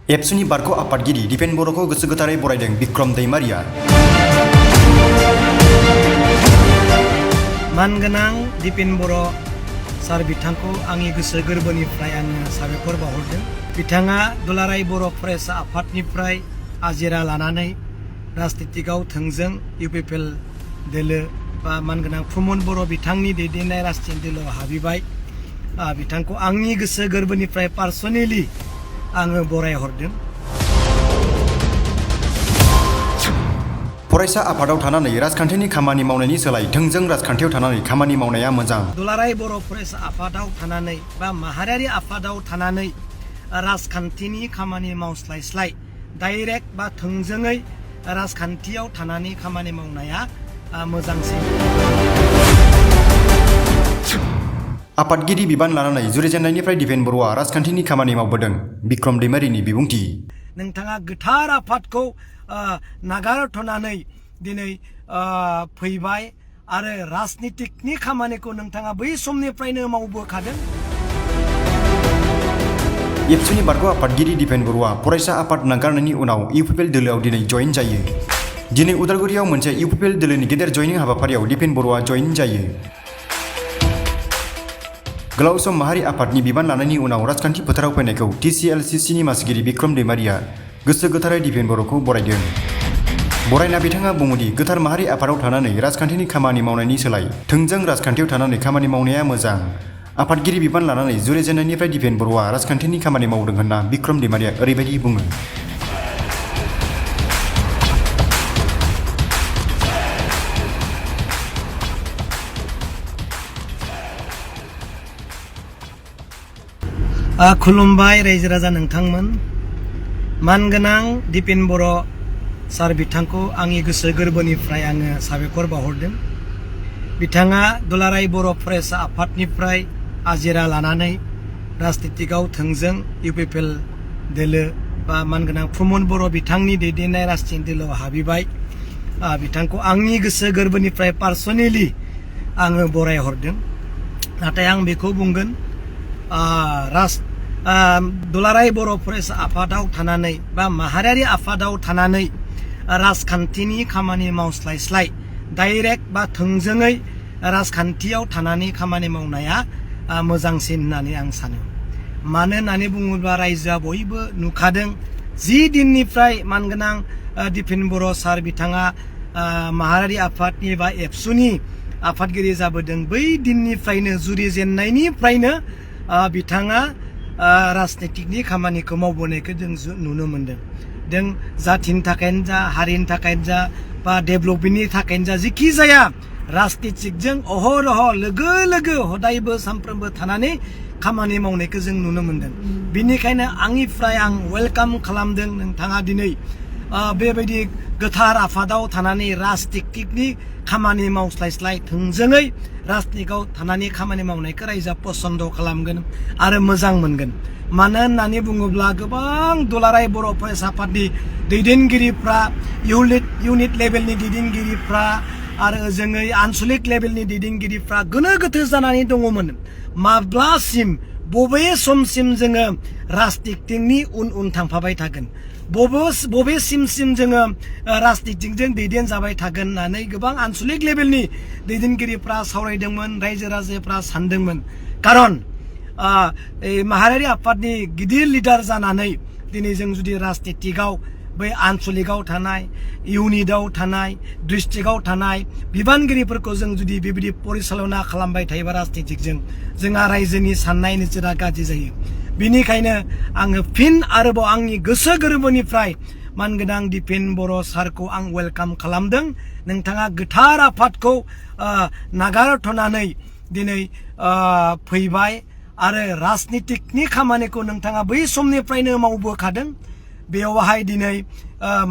एबसुनि बारग' आफादगिरि दिपेन बर'खौ गोसो गोथारै बरायदों बिक्रम दैमारिया। मानगोनां दिपेन बर' सार बिथांखौ आंनि गोसो गोरबोनिफ्राय आङो साबायखर बावहरदों। बिथाङा दुलाराय बर' फरायसा आफादनिफ्राय आजिरा लानानै राजनितिकआव थोंजों इउपिपिएल दोलो बा मानगोनां प्रमद बर' बिथांनि दैदेननाय राजनितिक दोलोआव हाबहैबाय। बिथांखौ आंनि गोसो गोरबोनिफ्राय पार्सनेलि आङो बरायहरदों। फरायसा आफादाव थानानै राजखान्थिनि खामानि मावनायनि सोलाय थोंजों राजखान्थियाव थानानै खामानि मावनाया मोजां। दुलाराय बर' फरायसा आफादाव थानानै बा माहारियारि आफादाव थानानै राजखान्थिनि खामानि मावस्लायस्लाय डाइरेक्ट बा थोंजोङै राजखान्थियाव थानानै खामानि मावनाया मोजांसिन। आफादगिरि बिबान लानानै जुरिजेननायनिफ्राय दिपेन बर'आ राजखान्थिनि खामानि मावबोदों। बिक्रम दैमारिनि बिबुंथि। नोंथाङा गोथार आफादखौ नागारथ'नानै दिनै फैबाय आरो राजनितिकनि खामानिखौ नोंथाङा बै समनिफ्रायनो मावबोखादों। एबसुनि बारग' आफादगिरि दिपेन बर'आ फरायसा आफाद नागारनायनि उनाव इउपिपिएल दोलोआव दिनै जइन जायो। दिनै उदालगुरियाव मोनसे इउपिपिएल दोलोनि गेदेर जइनिं हाबाफारियाव दिपेन बर'आ जइन जायो। गोलाव सम माहारि आफादनि बिबान लानायनि उनाव राजखान्थि फोथाराव फैनायखौ TCLCCनि मासिगिरि बिक्रम दैमारिया गोसो गोथारै दिपेन बर'खौ बरायदों। बरायना बिथाङा बुङोदि गोथार माहारि आफादाव थानानै राजखान्थिनि खामानि मावनायनि सोलाय थोंजों राजखान्थियाव थानानै खामानि मावनाया मोजां। आफादगिरि बिबान लानानै जुरिजेननायनिफ्राय दिपेन बर'आ राजखान्थिनि खामानि मावदों होनना बिक्रम दैमारिया ओरैबायदि बुङो। खुलुमबाय रायजो राजा नोंथांमोन। मानगोनां दिपेन बर' सार बिथांखौ आंनि गोसो गोरबोनिफ्राय आङो साबायखर बावहरदों। बिथाङा दुलाराय बर' फरायसा आफादनिफ्राय आजिरा लानानै राजनितिकआव थोंजों इउपिपिएल दोलो बा मानगोनां प्रमद बर' बिथांनि दैदेननाय राजनितिक दोलोआव हाबहैबाय। बिथांखौ आंनि गोसो गोरबोनिफ्राय पार्सनेलि आङो बरायहरदों। नाथाय आं बेखौ बुंगोन, दुलाराय बर' फरायसा आफादाव थानानै बा माहारियारि आफादाव थानानै राजखान्थिनि खामानि मावस्लायस्लाय डाइरेक्ट बा थोंजोङै राजखान्थियाव थानानै खामानि मावनाया मोजांसिन होननानै आं सानो। मानो होननानै बुङोब्ला रायजोआ बयबो नुखादों जि दिननिफ्राय मानगोनां दिपेन बर' सार बिथाङा माहारियारि आफादनि बा एबसुनि आफादगिरि जाबोदों, बै दिननिफ्रायनो जुरिजेननायनिफ्रायनो बिथाङा राजनितिकनि खामानिखौ मावबोनायखौ जों नुनो मोनदों। जों जाथिनि थाखायनो जा, हारिनि थाखायनो जा, बा डेभेलपमेन्टनि थाखायनो जा, जिखि जाया राजनितिकजों अहरह लोगो लोगो हदायबो सानफ्रोमबो थानानै खामानि मावनायखौ जों नुनो मोनदों। बिनिखायनो आंनिफ्राय आं वेलकाम खालामदों नोंथाङा दिनै बेबायदि गोथार आफादाव थानानै राजनितिकनि खामानि मावस्लायस्लाय थोंजोङै राजनितिकआव थानानै खामानि मावनायखौ रायजोआ पसन्द खालामगोन आरो मोजां मोनगोन। मानो होननानै बुङोब्ला गोबां दुलाराय बर' फरायसा आफादनि दैदेनगिरिफ्रा, इउनिट लेभेलनि दैदेनगिरिफ्रा आरो ओजोङै आनसलिक लेभेलनि दैदेनगिरिफ्रा गोनो गोथो जानानै दङमोन। माब्लासिम बबे समसिम जोङो राजनितिकनि उन थांफाबाय थागोन, बबे सिमसिम जोङो राजनितिकजों दैदेनजाबाय थागोन होननानै गोबां आनसलिक लेभेलनि दैदेनगिरिफ्रा सावरायदोंमोन, रायजो राजाफ्रा सानदोंमोन। खारन माहारियारि आफादनि गिदिर लिडार जानानै दिनै जों जुदि राजनितिकआव बै आनसलिकआव थानाय, इउनिटआव थानाय, डिस्ट्रिक्टआव थानाय बिबानगिरिफोरखौ जों जुदि बेबायदि परिचालना खालामबाय थायोबा राजनितिकजों जोंहा रायजोनि साननाय नोजोरा गाज्रि जायो। बिनिखायनो आङो फिन आरोबाव आंनि गोसो गोरबोनिफ्राय मानगोनां दिपेन बर' सारखौ आं वेलकाम खालामदों। नोंथाङा गोथार आफादखौ नागारथ'नानै दिनै फैबाय आरो राजनितिकनि खामानिखौ नोंथाङा बै समनिफ्रायनो मावबोखादों। बेयावहाय दिनै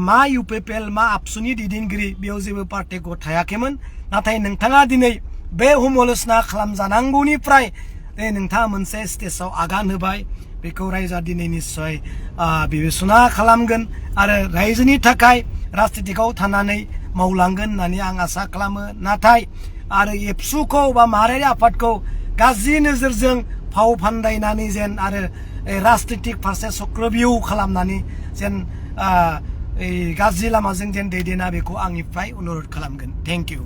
मा इउपिपिएल मा आबसुनि दैदेनगिरि बेयाव जेबो पार्टिखौ थायाखैमोन। नाथाय नोंथाङा दिनै बे हुमलसना खालामजानांगौनिफ्राय नोंथाङा मोनसे स्टेजाव आगान होबाय। बेखौ रायजोआ दिनै निस्सय बिबेसना खालामगोन आरो रायजोनि थाखाय राजनितिकआव थानानै मावलांगोन होननानै आं आसा खालामो। नाथाय आरो एबसुखौ बा माहारियारि आफादखौ गाज्रि नोजोरजों फाव फान्दायनानै जेन आरो राजनितिक फारसे चक्रबिउ खालामनानै जेन गाज्रि लामाजों जेन दैदेना बेखौ आंनिफ्राय अनुरद खालामगोन। Thank you.